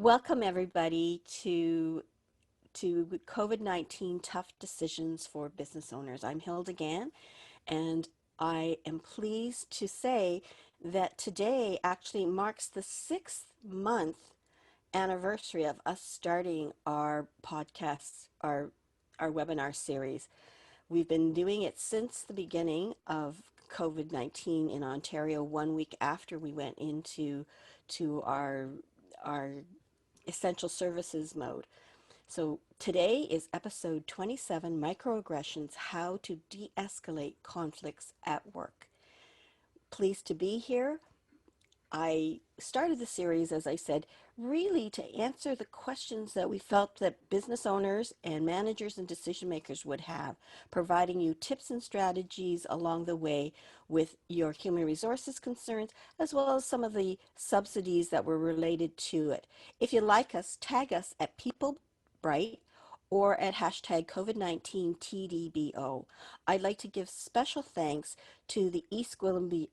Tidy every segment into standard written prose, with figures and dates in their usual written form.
Welcome everybody to COVID-19 Tough Decisions for Business Owners. I'm Hilda Gann, and I am pleased to say that today actually marks the 6th month anniversary of us starting our podcasts, our webinar series. We've been doing it since the beginning of COVID-19 in Ontario, 1 week after we went into our essential services mode. So today is episode 27, Microaggressions, How to De-escalate Conflicts at Work. Pleased to be here. I started the series, as I said, really to answer the questions that we felt that business owners and managers and decision makers would have, providing you tips and strategies along the way with your human resources concerns, as well as some of the subsidies that were related to it. If you like us, tag us at PeopleBright or at hashtag COVID-19 TDBO. I'd like to give special thanks to the East Gwillimbury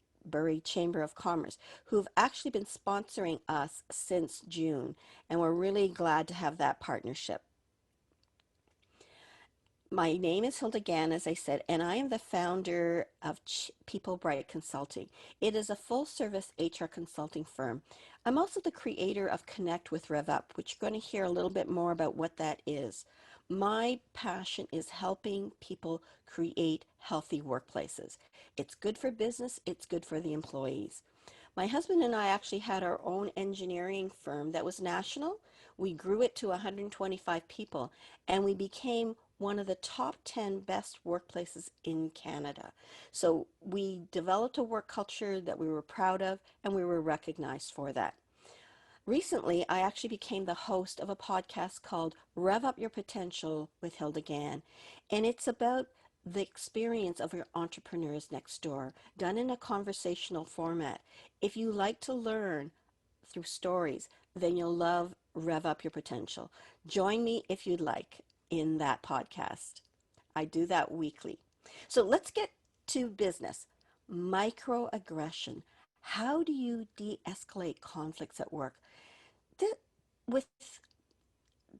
Chamber of Commerce, who've actually been sponsoring us since June, and we're really glad to have that partnership. My name is Hilda Gann, as I said, and I am the founder of People Bright Consulting. It is a full-service HR consulting firm. I'm also the creator of Connect with Rev Up, which you're going to hear a little bit more about what that is. My passion is helping people create healthy workplaces. It's good for business, it's good for the employees. My husband and I actually had our own engineering firm that was national. We grew it to 125 people, and we became one of the top 10 best workplaces in Canada. So we developed a work culture that we were proud of, and we were recognized for that. Recently, I actually became the host of a podcast called Rev Up Your Potential with Hilda Gann, and it's about the experience of your entrepreneurs next door, done in a conversational format. If you like to learn through stories, then you'll love Rev Up Your Potential. Join me if you'd like in that podcast. I do that weekly. So let's get to business. Microaggression. How do you de-escalate conflicts at work? With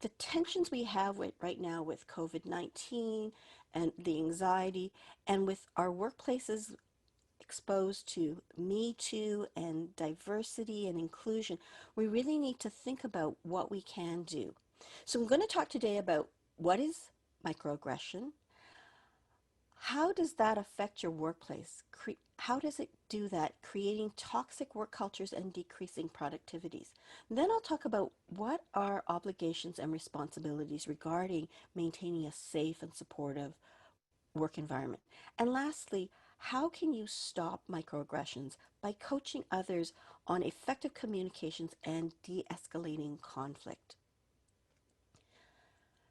the tensions we have right now with COVID-19 and the anxiety, and with our workplaces exposed to Me Too and diversity and inclusion, we really need to think about what we can do. So I'm going to talk today about what is microaggression, how does that affect your workplace? How does it do that, creating toxic work cultures and decreasing productivities? Then I'll talk about what are obligations and responsibilities regarding maintaining a safe and supportive work environment. And lastly, how can you stop microaggressions by coaching others on effective communications and de-escalating conflict?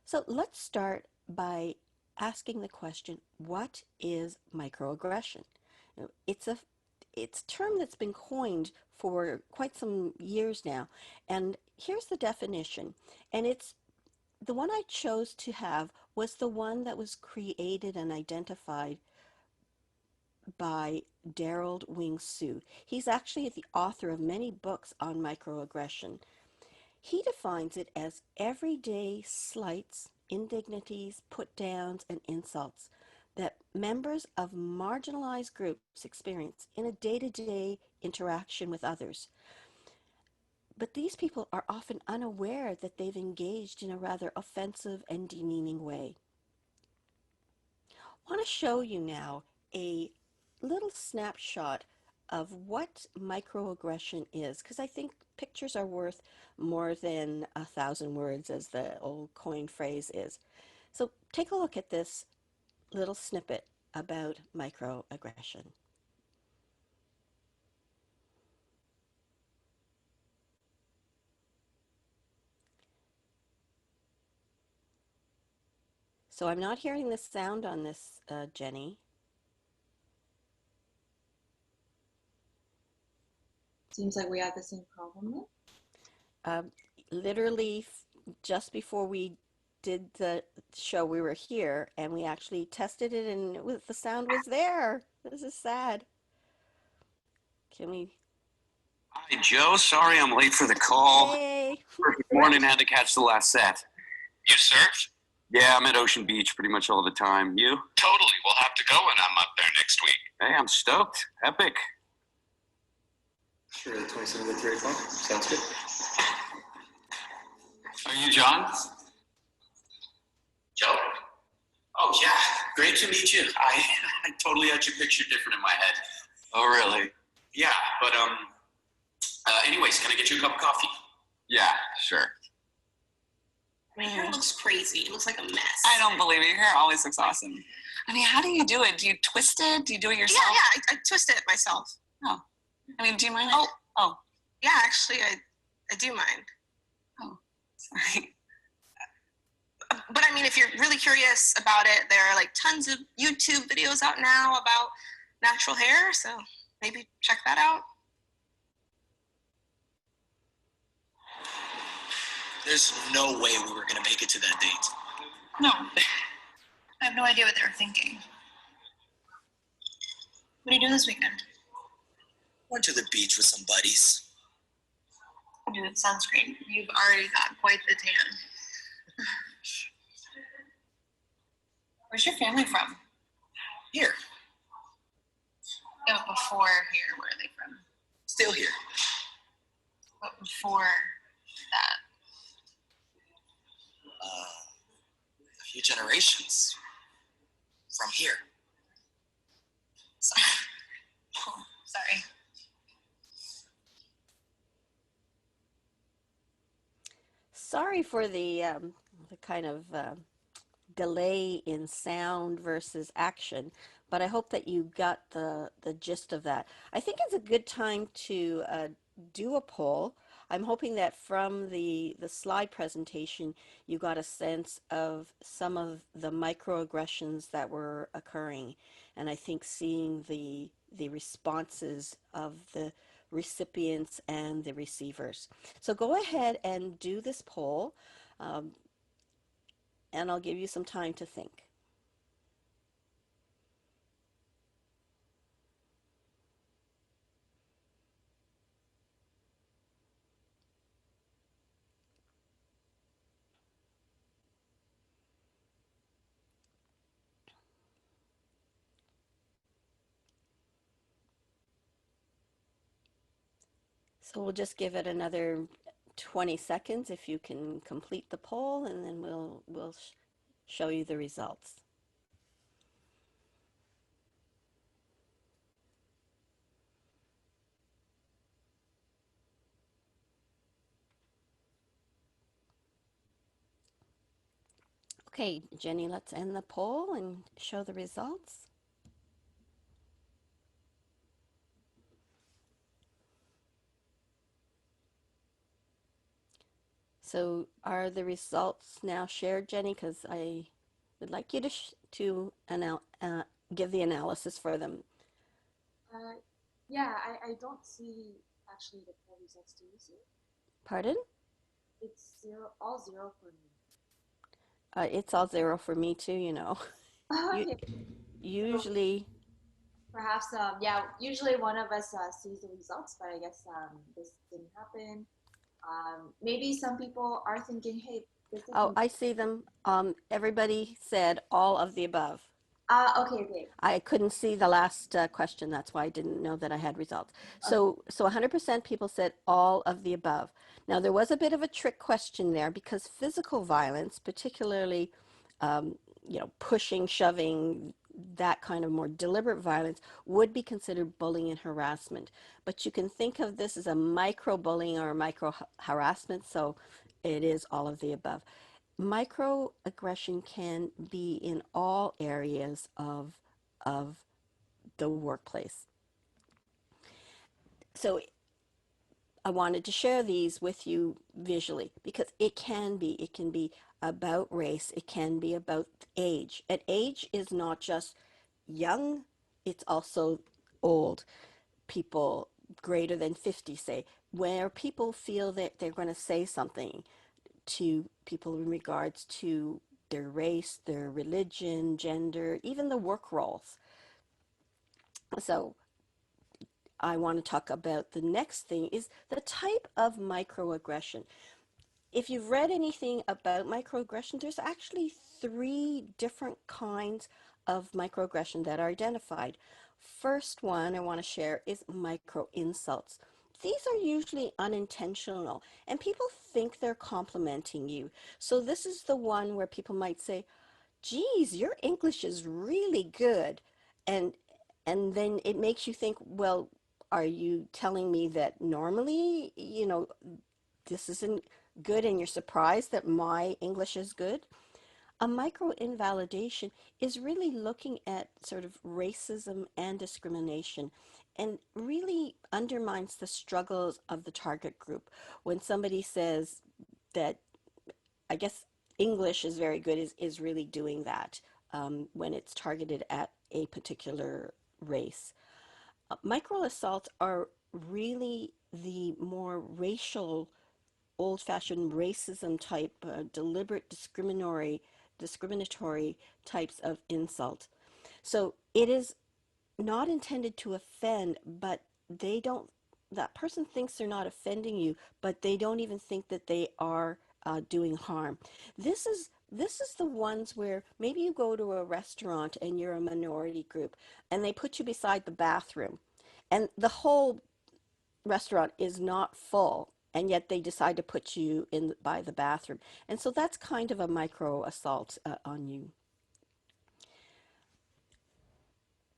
So let's start by asking the question, what is microaggression? It's a term that's been coined for quite some years now, and here's the definition. And it's the one I chose to have was the one that was created and identified by Daryl Wing Sue. He's actually the author of many books on microaggression. He defines it as everyday slights, indignities, put-downs, and insults that members of marginalized groups experience in a day-to-day interaction with others. But these people are often unaware that they've engaged in a rather offensive and demeaning way. I want to show you now a little snapshot of what microaggression is, because I think pictures are worth more than 1,000 words, as the old coined phrase is. So take a look at this little snippet about microaggression. So I'm not hearing the sound on this, Jenny. Seems like we have the same problem Um, Literally just before we did the show, we were here and we actually tested it, and the sound was there. This is sad. Can we? I Hey, Joe, sorry I'm late for the call. Hey. Perfect morning, had to catch the last set. You surf? Yeah, I'm at Ocean Beach pretty much all the time. You? Totally. We'll have to go when I'm up there next week. Hey, I'm stoked. Epic. Sure, the 27th at 3 o'clock. Sounds good. Are you John? Joe? Oh, yeah. Great to meet you. I totally had your picture different in my head. Oh, really? Yeah, but, anyways, can I get you a cup of coffee? Yeah, sure. My hair looks crazy. It looks like a mess. I don't believe it. Your hair always looks awesome. I mean, how do you do it? Do you twist it? Do you do it yourself? Yeah, I twist it myself. Oh. I mean, do you mind? Oh. Yeah, actually, I do mind. Oh, sorry. But I mean, if you're really curious about it, there are like tons of YouTube videos out now about natural hair, so maybe check that out. There's no way we were going to make it to that date. No. I have no idea what they were thinking. What are you doing this weekend? Went to the beach with some buddies. Dude, sunscreen. You've already got quite the tan. Where's your family from? Here. Yeah, but before here, where are they from? Still here. But before that. A few generations from here. Sorry. Oh, sorry. Sorry for the kind of delay in sound versus action, but I hope that you got the gist of that. I think it's a good time to do a poll. I'm hoping that from the slide presentation, you got a sense of some of the microaggressions that were occurring. And I think seeing the responses of the recipients and the receivers. So go ahead and do this poll, and I'll give you some time to think. So we'll just give it another 20 seconds if you can complete the poll, and then we'll show you the results. Okay, Jenny, let's end the poll and show the results. So are the results now shared, Jenny? Because I would like you to give the analysis for them. Yeah, I don't see actually the poll results. Do you see? Pardon? It's all zero for me. It's all zero for me too, you know. Okay. Usually, Perhaps, yeah, usually one of us sees the results, but I guess this didn't happen. Maybe some people are thinking, hey, this is. oh, I see them. Everybody said all of the above. Okay. I couldn't see the last question. That's why I didn't know that I had results. So 100% people said all of the above. Now, there was a bit of a trick question there because physical violence, particularly, pushing, shoving, that kind of more deliberate violence would be considered bullying and harassment. But you can think of this as a micro-bullying or a micro-harassment, so it is all of the above. Microaggression can be in all areas of the workplace. So I wanted to share these with you visually because it can be about race, it can be about age. And age is not just young, it's also old. People greater than 50, say, where people feel that they're going to say something to people in regards to their race, their religion, gender, even the work roles. So I want to talk about the next thing is the type of microaggression. If you've read anything about microaggression, there's actually three different kinds of microaggression that are identified. First one I want to share is micro insults. These are usually unintentional and people think they're complimenting you. So this is the one where people might say, geez, your English is really good. And and then it makes you think, well, are you telling me that normally, this isn't good and you're surprised that my English is good? A micro invalidation is really looking at sort of racism and discrimination and really undermines the struggles of the target group. When somebody says that, I guess, English is very good is really doing that when it's targeted at a particular race. Micro assaults are really the more racial, old-fashioned racism type, deliberate discriminatory types of insult. So it is not intended to offend, but they don't, that person thinks they're not offending you, but they don't even think that they are doing harm. This is the ones where maybe you go to a restaurant and you're a minority group and they put you beside the bathroom and the whole restaurant is not full and yet they decide to put you in by the bathroom. And so that's kind of a micro assault on you.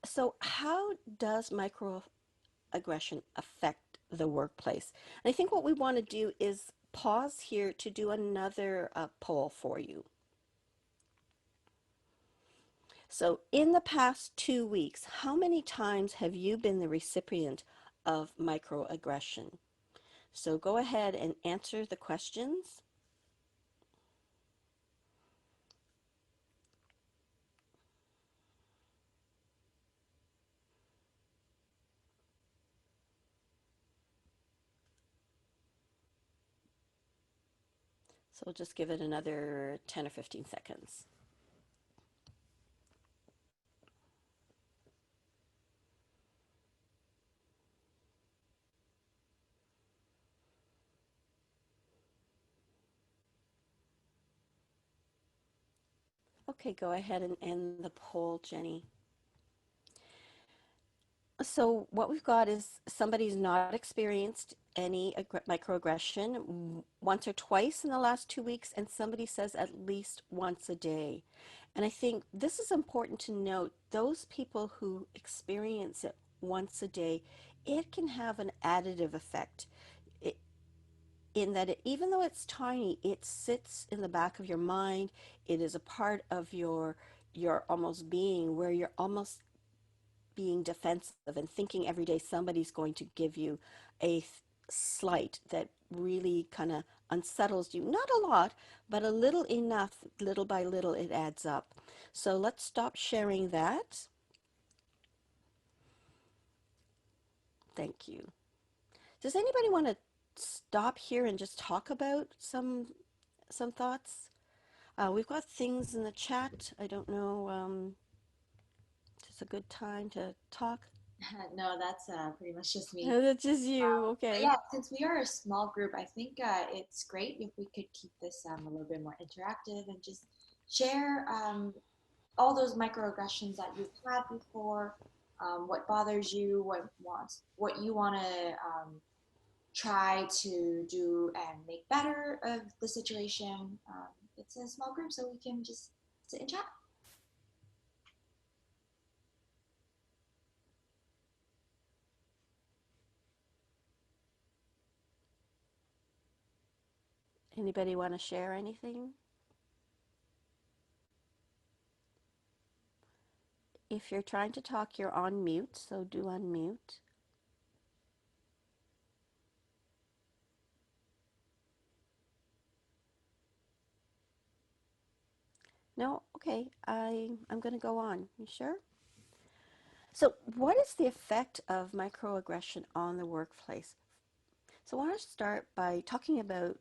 So how does microaggression affect the workplace? And I think what we want to do is pause here to do another poll for you. So in the past 2 weeks, how many times have you been the recipient of microaggression? So go ahead and answer the questions. So we'll just give it another 10 or 15 seconds. Okay, go ahead and end the poll, Jenny. So what we've got is somebody's not experienced any microaggression once or twice in the last 2 weeks, and somebody says at least once a day. And I think this is important to note. Those people who experience it once a day, it can have an additive effect in that even though it's tiny, it sits in the back of your mind. It is a part of your almost being, where you're almost being defensive and thinking every day somebody's going to give you a slight that really kind of unsettles you. Not a lot, but a little enough, little by little it adds up. So let's stop sharing that. Thank you. Does anybody want to stop here and just talk about some thoughts? We've got things in the chat. I don't know. It's a good time to talk. No, that's pretty much just me. That's just you. Okay. Yeah, since we are a small group, I think it's great if we could keep this a little bit more interactive and just share all those microaggressions that you've had before, what bothers you, what you want to try to do and make better of the situation. It's a small group, so we can just sit and chat. Anybody want to share anything? If you're trying to talk, you're on mute, so do unmute. No? Okay, I'm going to go on. You sure? So what is the effect of microaggression on the workplace? So I want to start by talking about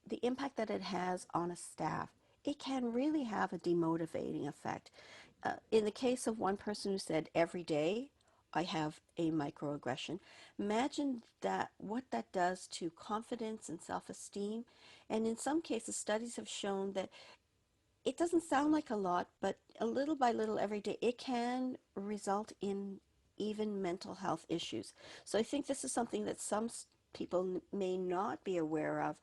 the impact that it has on a staff. It can really have a demotivating effect. In the case of one person who said every day, I have a microaggression. Imagine that what that does to confidence and self-esteem. And in some cases, studies have shown that it doesn't sound like a lot, but a little by little every day, it can result in even mental health issues. So I think this is something that some people may not be aware of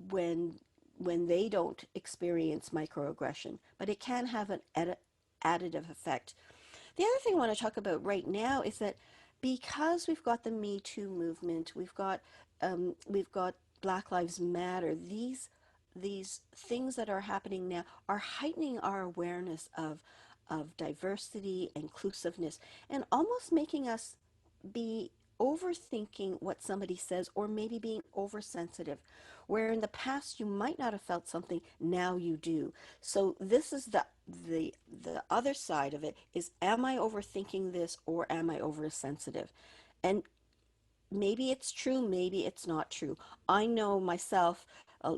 when when they don't experience microaggression, but it can have an additive effect. The other thing I want to talk about right now is that because we've got the Me Too movement, we've got Black Lives Matter. These things that are happening now are heightening our awareness of diversity, inclusiveness, and almost making us be overthinking what somebody says, or maybe being oversensitive, where in the past you might not have felt something, now you do. So this is the other side of it, is am I overthinking this or am I oversensitive? And maybe it's true, maybe it's not true. I know myself,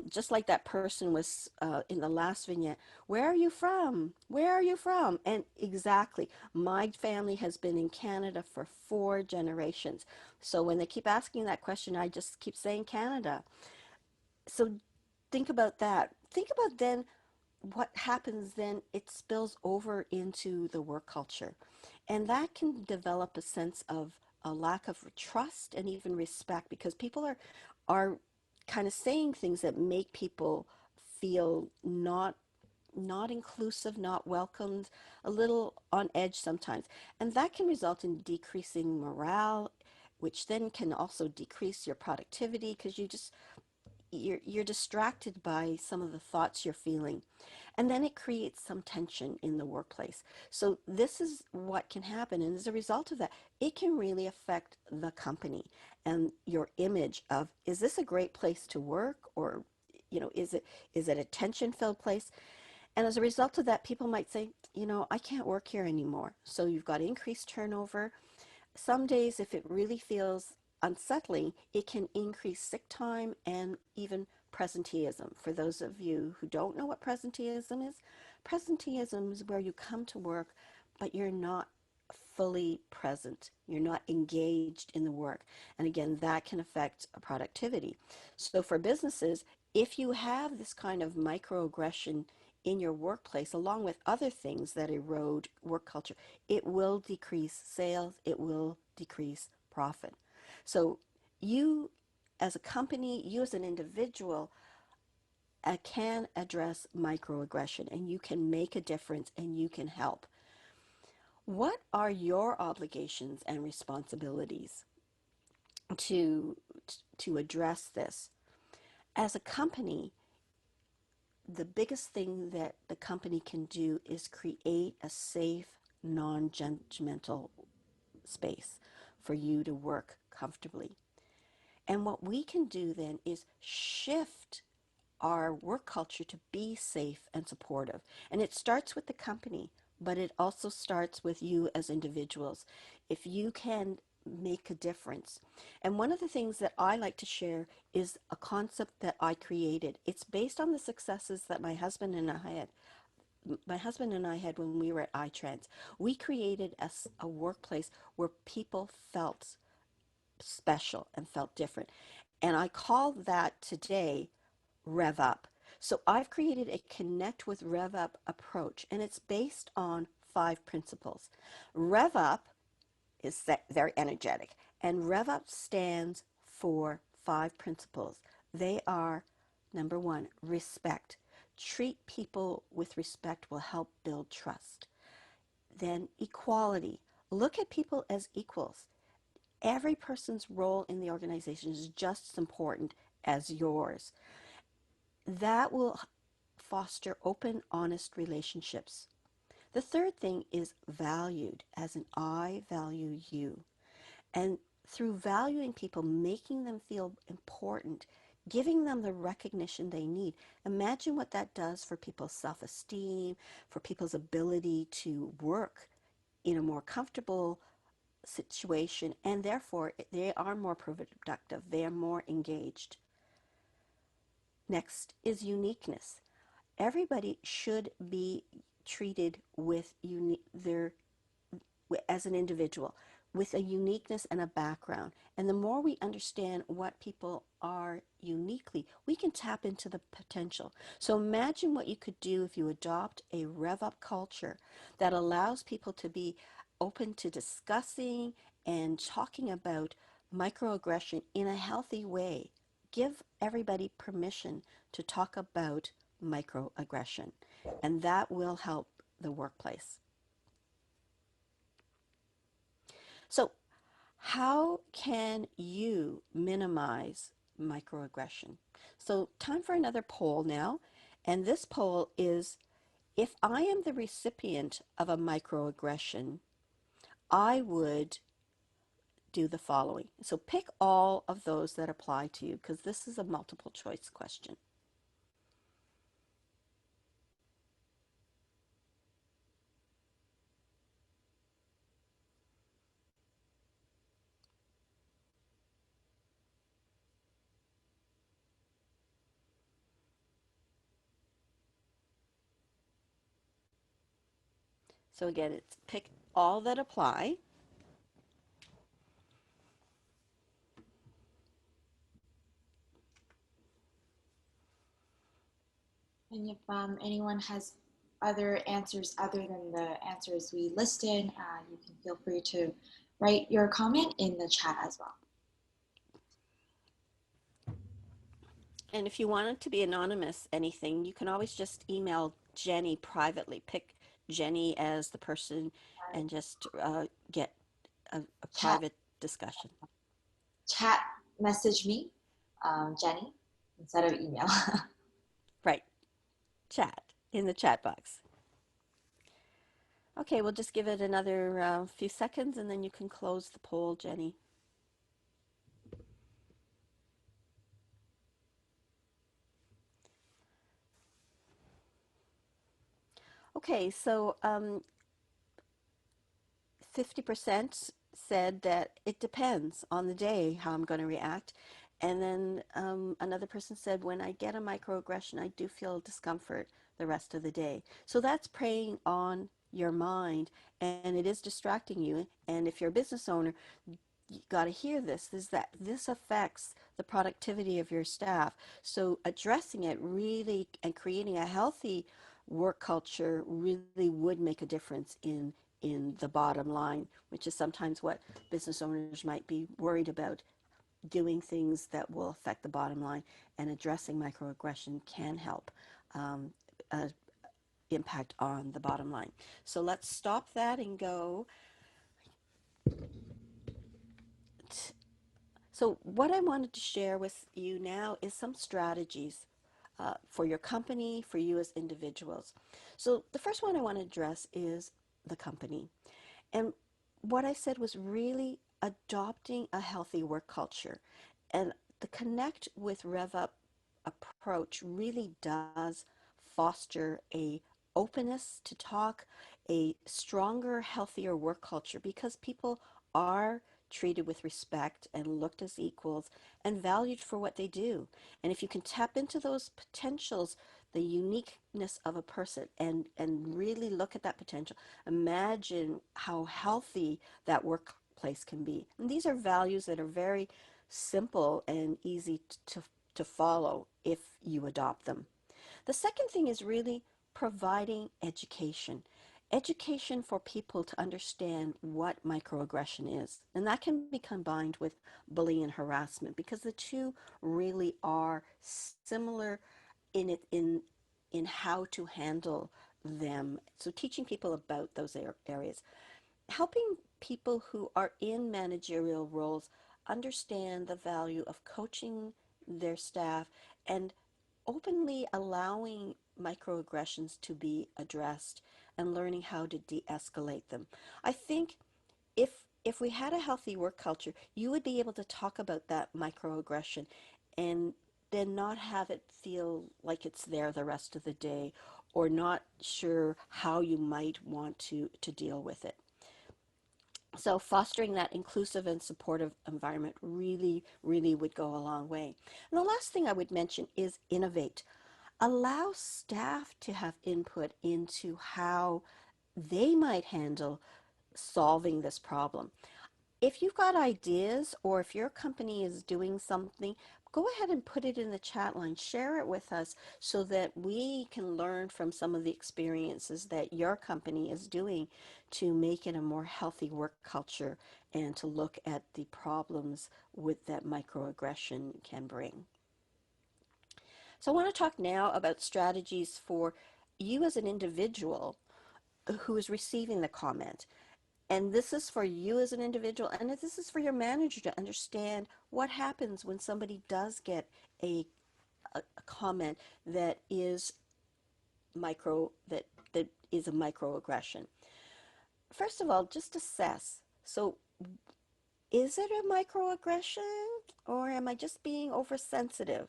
just like that person was in the last vignette, where are you from? Where are you from? And exactly, my family has been in Canada for 4 generations. So when they keep asking that question, I just keep saying Canada. So think about that. Think about then what happens then, it spills over into the work culture. And that can develop a sense of a lack of trust and even respect, because people are kind of saying things that make people feel not inclusive, not welcomed, a little on edge sometimes. And that can result in decreasing morale, which then can also decrease your productivity, because you're distracted by some of the thoughts you're feeling. And then it creates some tension in the workplace. So this is what can happen. And as a result of that, it can really affect the company and your image of, is this a great place to work? Or, is it a tension-filled place? And as a result of that, people might say, I can't work here anymore. So you've got increased turnover. Some days, if it really feels unsettling, it can increase sick time and even presenteeism. For those of you who don't know what presenteeism is where you come to work, but you're not fully present. You're not engaged in the work. And again, that can affect productivity. So for businesses, if you have this kind of microaggression in your workplace, along with other things that erode work culture, it will decrease sales, it will decrease profit. So you as a company, you as an individual, can address microaggression, and you can make a difference and you can help. What are your obligations and responsibilities to to address this? As a company, the biggest thing that the company can do is create a safe, non-judgmental space for you to work comfortably. And what we can do then is shift our work culture to be safe and supportive. And it starts with the company, but it also starts with you as individuals. If you can make a difference. And one of the things that I like to share is a concept that I created. It's based on the successes that my husband and I had when we were at iTrans. We created a workplace where people felt special and felt different. And I call that today Rev Up. So I've created a Connect with Rev Up approach, and it's based on 5 principles. Rev Up is very energetic, and Rev Up stands for 5 principles. They are: number 1, respect. Treat people with respect will help build trust. Then equality. Look at people as equals. Every person's role in the organization is just as important as yours. That will foster open, honest relationships. The third thing is valued, as in I value you. And through valuing people, making them feel important, giving them the recognition they need, imagine what that does for people's self-esteem, for people's ability to work in a more comfortable situation, and therefore they are more productive, they are more engaged. Next is uniqueness. Everybody should be treated with as an individual with a uniqueness and a background. And the more we understand what people are uniquely, we can tap into the potential. So imagine what you could do if you adopt a Rev Up culture that allows people to be open to discussing and talking about microaggression in a healthy way. Give everybody permission to talk about microaggression, and that will help the workplace. So, how can you minimize microaggression? So, time for another poll now. And this poll is, if I am the recipient of a microaggression, I would do the following. So, pick all of those that apply to you, because this is a multiple choice question. So again, it's pick all that apply. And if anyone has other answers other than the answers we listed, you can feel free to write your comment in the chat as well. And if you want it to be anonymous, anything, you can always just email Jenny privately. Pick Jenny as the person and just get a private discussion. Chat message me, Jenny, instead of email. Right. Chat in the chat box. Okay, we'll just give it another few seconds and then you can close the poll, Jenny. Okay, so 50% said that it depends on the day how I'm going to react. And then another person said, when I get a microaggression, I do feel discomfort the rest of the day. So that's preying on your mind, and it is distracting you. And if you're a business owner, you got to hear this, is that this affects the productivity of your staff. So addressing it really and creating a healthy work culture really would make a difference in the bottom line, which is sometimes what business owners might be worried about. Doing things that will affect the bottom line, and addressing microaggression can help impact on the bottom line. So let's stop that and go. So what I wanted to share with you now is some strategies for your company, for you as individuals. So the first one I want to address is the company. And what I said was really adopting a healthy work culture. And the Connect with Rev Up approach really does foster a openness to talk, a stronger, healthier work culture, because people are treated with respect and looked as equals and valued for what they do. And if you can tap into those potentials, the uniqueness of a person, and really look at that potential, imagine how healthy that workplace can be. And these are values that are very simple and easy to follow if you adopt them. The second thing is really providing education. Education for people to understand what microaggression is. And that can be combined with bullying and harassment, because the two really are similar in how to handle them. So teaching people about those areas. Helping people who are in managerial roles understand the value of coaching their staff and openly allowing microaggressions to be addressed and learning how to de-escalate them. I think if we had a healthy work culture, you would be able to talk about that microaggression and then not have it feel like it's there the rest of the day, or not sure how you might want to deal with it. So fostering that inclusive and supportive environment really, really would go a long way. And the last thing I would mention is innovate. Allow staff to have input into how they might handle solving this problem. If you've got ideas, or if your company is doing something, go ahead and put it in the chat line. Share it with us so that we can learn from some of the experiences that your company is doing to make it a more healthy work culture and to look at the problems with that microaggression can bring. So I want to talk now about strategies for you as an individual who is receiving the comment. And this is for you as an individual, and this is for your manager to understand what happens when somebody does get a comment that is that is a microaggression. First of all, just assess. So, is it a microaggression, or am I just being oversensitive?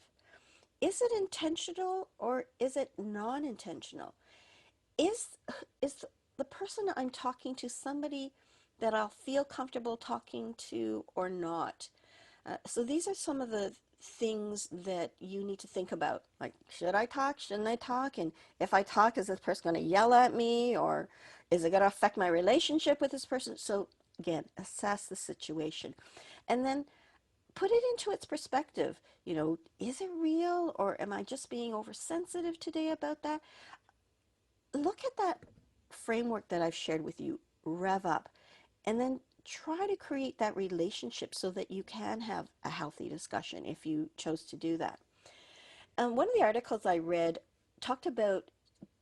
Is it intentional, or is it non-intentional? Is is the person I'm talking to somebody that I'll feel comfortable talking to or not? So these are some of the things that you need to think about. Like, should I talk? Shouldn't I talk? And if I talk, is this person going to yell at me, or is it going to affect my relationship with this person? So again, assess the situation, and then put it into its perspective. Is it real, or am I just being oversensitive today about that? Look at that framework that I've shared with you, Rev Up, and then try to create that relationship so that you can have a healthy discussion if you chose to do that. One of the articles I read talked about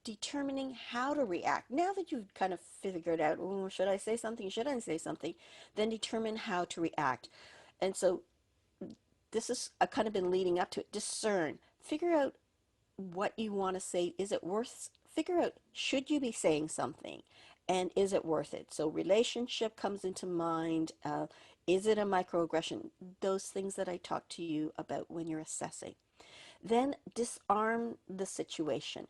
determining how to react. Now that you've kind of figured out, oh, should I say something, should I say something, then determine how to react. And so this is kind of been leading up to it. Discern, figure out what you want to say. Is it worth, figure out, should you be saying something, and is it worth it? So relationship comes into mind. Is it a microaggression? Those things that I talked to you about when you're assessing. Then disarm the situation.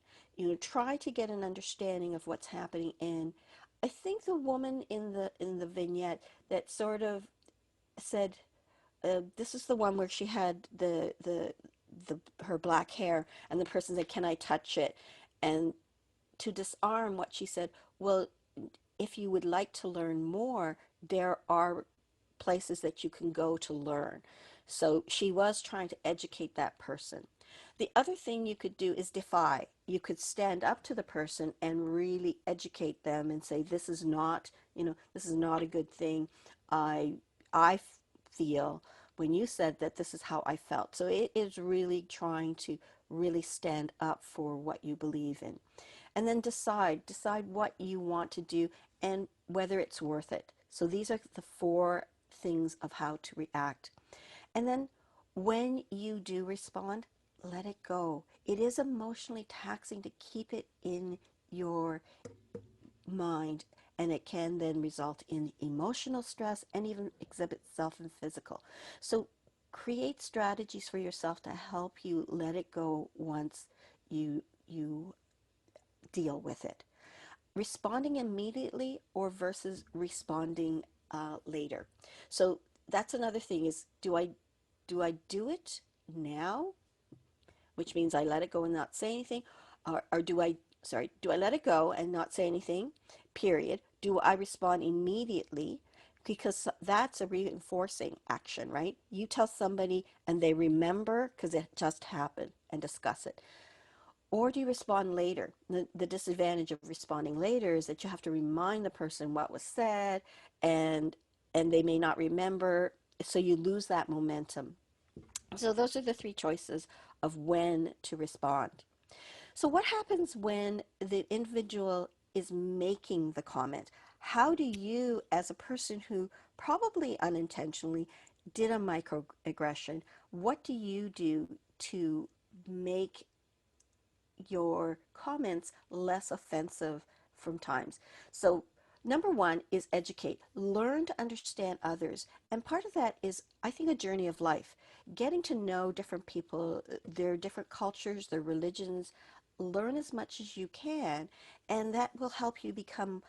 Try to get an understanding of what's happening. And I think the woman in the vignette that sort of said, this is the one where she had her black hair, and the person said, "Can I touch it?" And to disarm what she said, well, if you would like to learn more, there are places that you can go to learn. So she was trying to educate that person. The other thing you could do is defy. You could stand up to the person and really educate them and say, this is not, this is not a good thing. I feel when you said that, this is how I felt. So it is really trying to really stand up for what you believe in. And then decide what you want to do and whether it's worth it. So these are the 4 things of how to react. And then when you do respond, let it go. It is emotionally taxing to keep it in your mind, and it can then result in emotional stress and even exhibit itself in physical. So create strategies for yourself to help you let it go once you deal with it. Responding immediately or versus responding later. So that's another thing is, do I do it now, which means I let it go and not say anything, or do I let it go and not say anything, period? Do I respond immediately? Because that's a reinforcing action, right? You tell somebody and they remember because it just happened and discuss it. Or do you respond later? The disadvantage of responding later is that you have to remind the person what was said, and they may not remember, so you lose that momentum. So those are the 3 choices of when to respond. So what happens when the individual is making the comment? How do you, as a person who probably unintentionally did a microaggression, what do you do to make your comments less offensive from times? So number 1 is educate. Learn to understand others. And part of that is, I think, a journey of life. Getting to know different people, their different cultures, their religions. Learn as much as you can, and that will help you become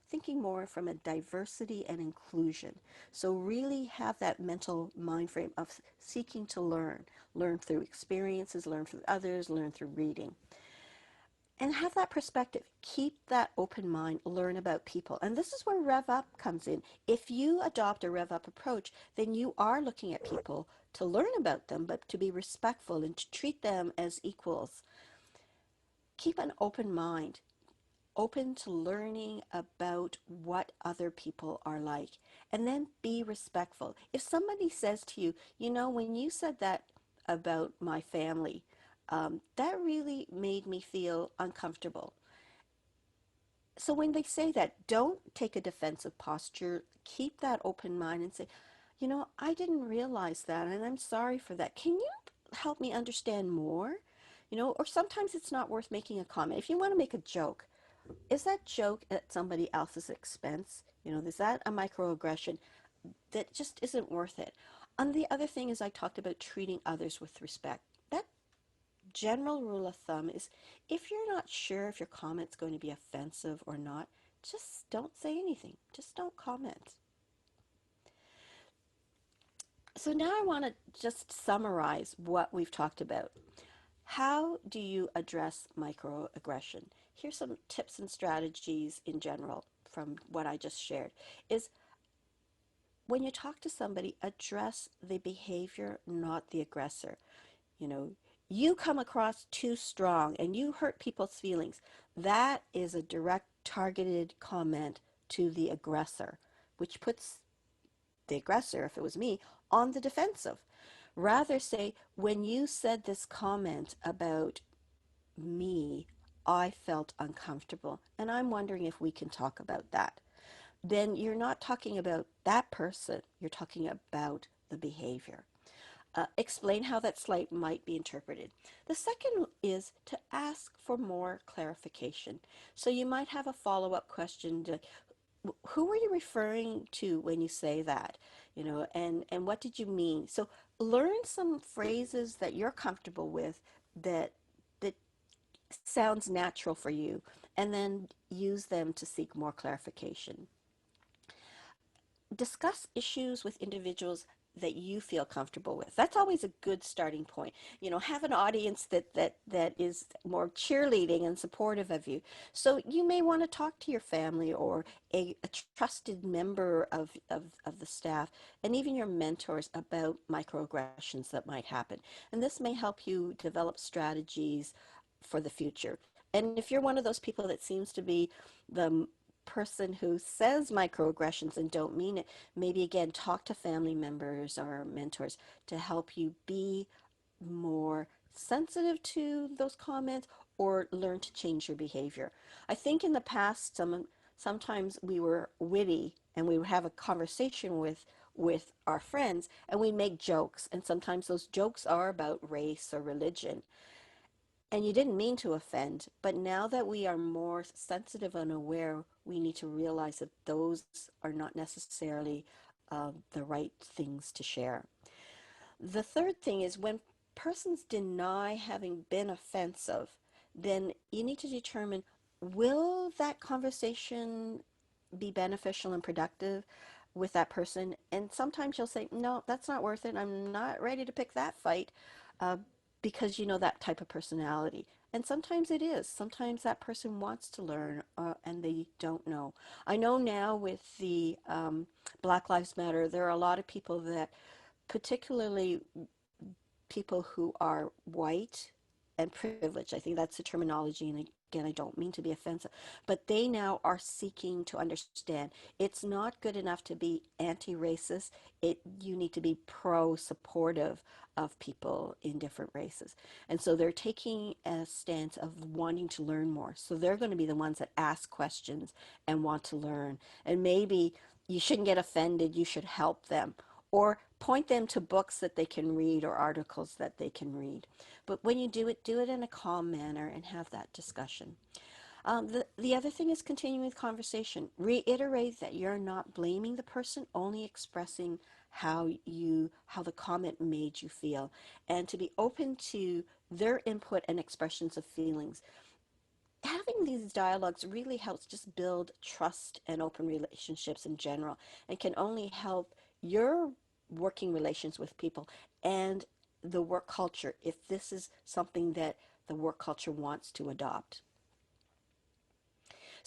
thinking more from a diversity and inclusion. So really have that mental mind frame of seeking to learn through experiences, learn through others, learn through reading. and have that perspective. Keep that open mind, learn about people. And this is where Rev Up comes in. If you adopt a Rev Up approach, then you are looking at people to learn about them, but to be respectful and to treat them as equals. Keep an open mind, open to learning about what other people are like, and then be respectful. If somebody says to you, you know, when you said that about my family, that really made me feel uncomfortable. So when they say that, don't take a defensive posture. Keep that open mind and say, you know, I didn't realize that, and I'm sorry for that. Can you help me understand more? You know, or sometimes it's not worth making a comment. If you want to make a joke, is that joke at somebody else's expense? You know, is that a microaggression that just isn't worth it? And the other thing is, I talked about treating others with respect. That general rule of thumb is, if you're not sure if your comment's going to be offensive or not, just don't say anything. Just don't comment. So now I want to just summarize what we've talked about. How do you address microaggression? Here's some tips and strategies in general from what I just shared. Is when you talk to somebody, address the behavior, not the aggressor. You know, you come across too strong and you hurt people's feelings. That is a direct targeted comment to the aggressor, which puts the aggressor, if it was me, on the defensive. Rather say, when you said this comment about me, I felt uncomfortable, and I'm wondering if we can talk about that. Then you're not talking about that person, you're talking about the behavior. Explain how that slight might be interpreted. The second is to ask for more clarification. So you might have a follow-up question to, who are you referring to when you say that? You know, and what did you mean? So learn some phrases that you're comfortable with, that that sounds natural for you, and then use them to seek more clarification. Discuss issues with individuals that you feel comfortable with. That's always a good starting point. You know, have an audience that is more cheerleading and supportive of you. So you may want to talk to your family or a trusted member of the staff, and even your mentors, about microaggressions that might happen. And this may help you develop strategies for the future. And if you're one of those people that seems to be the person who says microaggressions and don't mean it, maybe again talk to family members or mentors to help you be more sensitive to those comments or learn to change your behavior. I think in the past, sometimes we were witty and we would have a conversation with our friends and we make jokes, and sometimes those jokes are about race or religion, and you didn't mean to offend. But now that we are more sensitive and aware, we need to realize that those are not necessarily the right things to share. The third thing is, when persons deny having been offensive, then you need to determine, will that conversation be beneficial and productive with that person? And sometimes you'll say, no, that's not worth it. I'm not ready to pick that fight, uh, because you know that type of personality. And sometimes it is. Sometimes that person wants to learn, and they don't know. I know now with the Black Lives Matter, there are a lot of people that, particularly people who are white and privileged, I think that's the terminology, and again, I don't mean to be offensive, but they now are seeking to understand it's not good enough to be anti-racist. You need to be pro-supportive of people in different races. And so they're taking a stance of wanting to learn more. So they're going to be the ones that ask questions and want to learn. And maybe you shouldn't get offended, you should help them, or point them to books that they can read or articles that they can read. But when you do it in a calm manner and have that discussion. The other thing is continuing with conversation. Reiterate that you're not blaming the person, only expressing how the comment made you feel, and to be open to their input and expressions of feelings. Having these dialogues really helps just build trust and open relationships in general, and can only help your working relations with people and the work culture, if this is something that the work culture wants to adopt.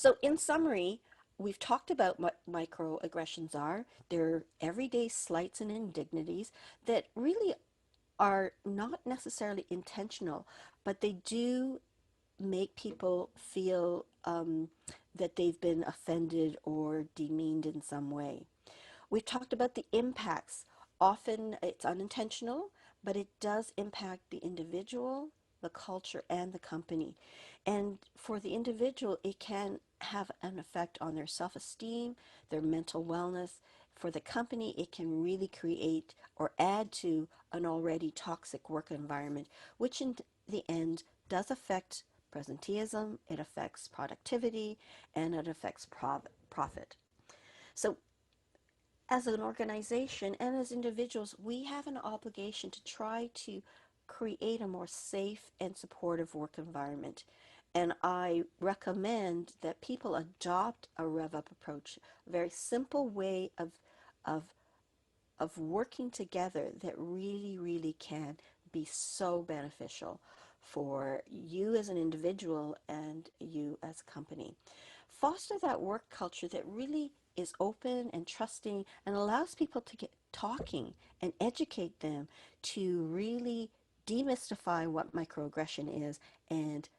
So in summary, we've talked about what microaggressions are. They're everyday slights and indignities that really are not necessarily intentional, but they do make people feel that they've been offended or demeaned in some way. We've talked about the impacts. Often it's unintentional, but it does impact the individual, the culture, and the company. And for the individual, it can have an effect on their self-esteem, their mental wellness. For the company, it can really create or add to an already toxic work environment, which in the end does affect presenteeism, it affects productivity, and it affects profit. So as an organization and as individuals, we have an obligation to try to create a more safe and supportive work environment. And I recommend that people adopt a Rev Up approach, a very simple way of, of working together that really, really can be so beneficial for you as an individual and you as a company. Foster that work culture that really is open and trusting and allows people to get talking and educate them to really demystify what microaggression is and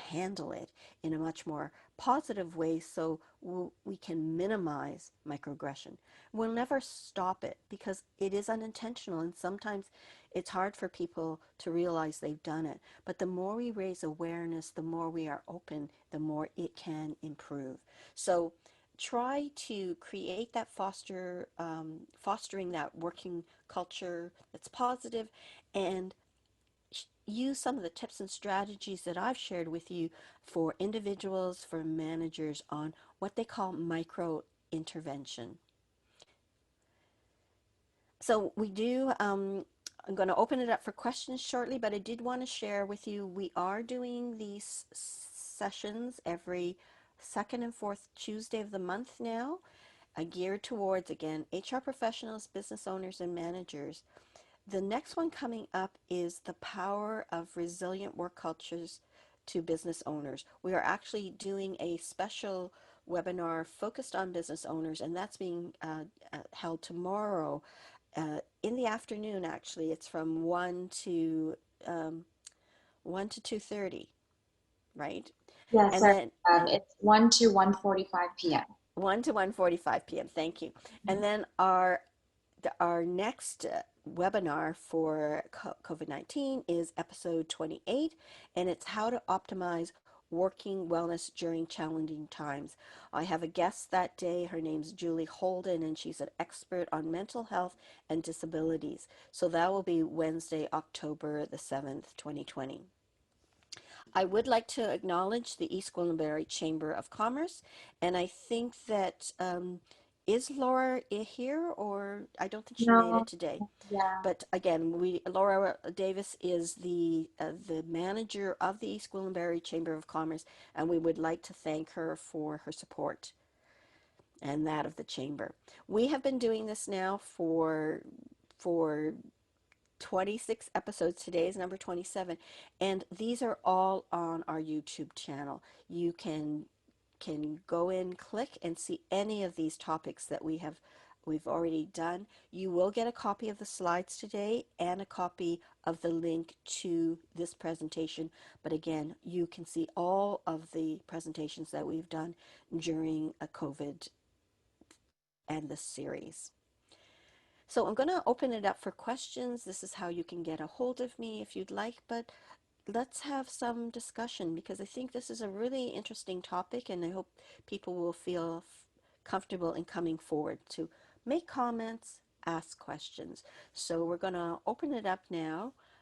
handle it in a much more positive way so we can minimize microaggression. We'll never stop it because it is unintentional and sometimes it's hard for people to realize they've done it. But the more we raise awareness, the more we are open, the more it can improve. So try to create that fostering that working culture that's positive and use some of the tips and strategies that I've shared with you for individuals, for managers on what they call micro intervention. So we do, I'm going to open it up for questions shortly, but I did want to share with you, we are doing these sessions every second and fourth Tuesday of the month now, geared towards, again, HR professionals, business owners, and managers. The next one coming up is the power of resilient work cultures to business owners. We are actually doing a special webinar focused on business owners, and that's being held tomorrow in the afternoon. Actually, it's from 1 to 2:30, right? Yeah, And sorry. then It's 1 to 1:45 p.m. 1 to 1:45 p.m. Thank you. And then our next webinar for COVID-19 is episode 28, and it's how to optimize working wellness during challenging times. I have a guest that day. Her name's Julie Holden, and she's an expert on mental health and disabilities. So that will be Wednesday, October the 7th, 2020. I would like to acknowledge the East Gwillimbury Chamber of Commerce, and I think that is Laura here, or I don't think she made No, it today. yeah. But again, Laura Davis is the manager of the East Gwillimbury Chamber of Commerce, and we would like to thank her for her support and that of the chamber. We have been doing this now for 26 episodes. Today is number 27, and these are all on our YouTube channel. You can go in, click, and see any of these topics that we've already done. You will get a copy of the slides today and a copy of the link to this presentation. But again, you can see all of the presentations that we've done during a COVID and this series. So I'm going to open it up for questions. This is how you can get a hold of me if you'd like, but let's have some discussion because I think this is a really interesting topic and I hope people will feel comfortable in coming forward to make comments, ask questions. So we're going to open it up now